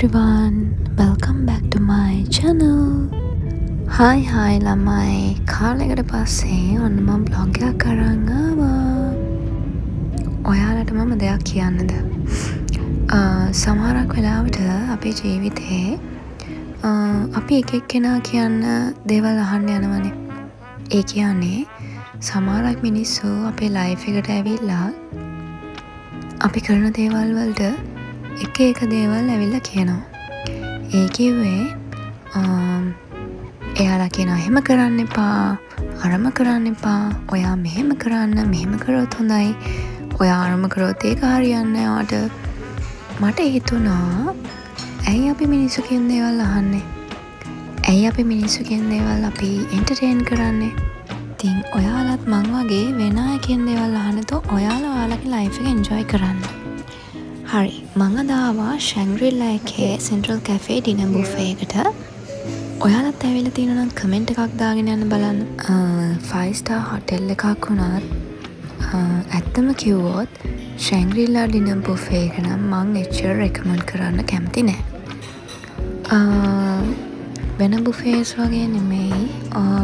everyone, welcome back to my channel. Hi ළමයි කාලයකට පස්සේ ඔන්න මම බ්ලොග් එකක් අරන් ආවා. ඔයාලට මම දෙයක් කියන්නද? සමහරක් වෙලාවට අපේ ජීවිතේ අපි එක එක්කෙනා කියන්න දේවල් අහන්න යනවනේ. ඒ කියන්නේ සමහරක් මිනිස්සු අපේ ලයිෆ් එකට ඇවිල්ලා අපි කරන දේවල් වලට එක දේවල් ඇවිල්ලා කියනවා. ඒ කිව්වේ එයාලා කියනවා එහෙම කරන්න එපා, අරම කරන්න එපා, ඔයා මෙහෙම කරන්න, මෙහෙම කරොත් හොඳයි, ඔයා අරම කරොත් ඒක හරියන්නේ නැහැ. මට හිතුණා ඇයි අපි මිනිස්සු කියන දේවල් අහන්නේ? ඇයි අපි මිනිස්සු කියන දේවල් අපි එන්ටර්ටේන් කරන්නේ? ඉතින් ඔයාලත් මං වගේ වෙන අය කියන දේවල් අහනතෝ ඔයාලා ඔයාලගේ ලයිෆ් එක එන්ජොයි කරන්න. හරි, මං අද ආවා ශැන්ග්‍රීලා එකේ සෙන්ට්‍රල් කැෆේ ඩිනර් බුෆේ එකට. ඔයාලත් ඇවිල්ලා තියෙනවා නම් කමෙන්ට් එකක් දාගෙන යන්න බලන්න. 5 star hotel එකක් වුණත් ඇත්තම කිව්වොත් ශැන්ග්‍රීලා ඩිනර් බුෆේ එක නම් මං එච්චර රෙකමන්ඩ් කරන්න කැමති නෑ. වෙන බුෆේස් වගේ නෙමෙයි.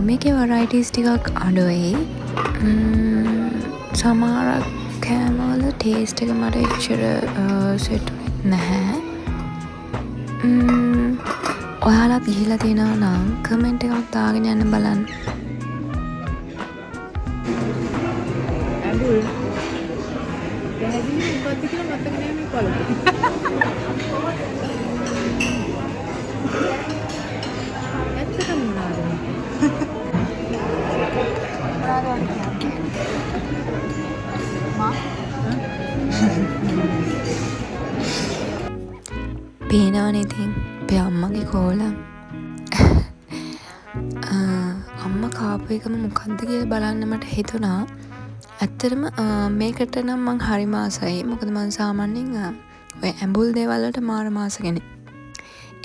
මේකේ වරයිටිස් ටිකක් අඩුයි. සමහරක් කෑමවල ටේස්ට් එක මට එච්චර සෙට් නැහැ. ඔයාලත් ගිහිල්ලා තියෙනවා නම් කමෙන්ට් එකක් දාගෙන යන්න බලන්න. ඇඹුල් දැහැදිලි මොකක්ද කියලා මතක නෑ මේ කොළඹ. ඇත්තටම මොනවාද පේනවනේ ඉතින් අපේ අම්මගේ කෝලම්. අම්මා කාපු එකම මොකක්ද කියලා බලන්න මට හිතුණා. ඇත්තටම මේකට නම් මං හරිම ආසයි. මොකද මං සාමාන්‍යයෙන් ඔය ඇඹුල් දේවල් වලට මාර මාස කෙනෙක්.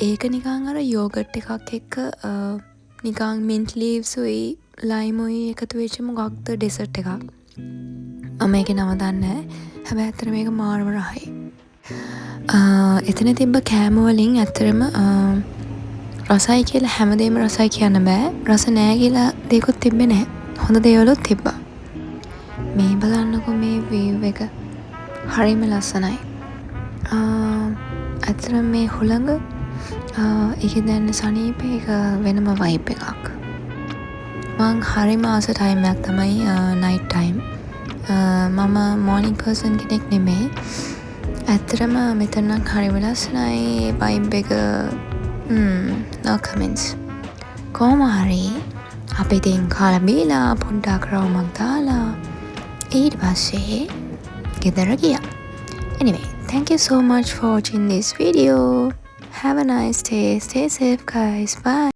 ඒක නිකන් අර යෝගට් එකක් එක්ක නිකන් මින්ට් ලීව්ස් උයි ලයිම් උයි එකතු වෙච්ච මොකක්ද ඩෙසර්ට් එකක්. මම මේකේ නම දන්නේ නැහැ. හැබැයි ඇත්තට මේක මාරම රහයි. එතන තිබ්බ කෑම වලින් ඇත්තටම රසයි කියලා හැමදේම රසයි කියන්න බෑ. රස නෑ කියලා දෙයක්වත් තිබ්බේ නැහැ. හොඳ දේවලුත් තිබ්බා. මේ බලන්නකෝ මේ වීව් එක. හරිම ලස්සනයි. ඇත්තටම මේ හුළඟ ඒකේ දැනෙන සනීප එක වෙනම වයිබ් එකක්. මං හරිම ආස ටයිම් එකක් තමයි නයිට් ටයිම්. මම මෝර්නිංగ్ පර්සන් කෙනෙක් නෙමෙයි. ඇත්තටම මෙතන නම් හරිම ලස්සනයි වයිබ් එක. no comments. කොහොම හරි අපි ඉතින් කාලා බීලා පොඩ්ඩක් රවුමක් දාලා ඊට පස්සේ ගෙදර ගියා. Anyway, thank you so much for watching this video. Have a nice day. Stay safe guys. Bye.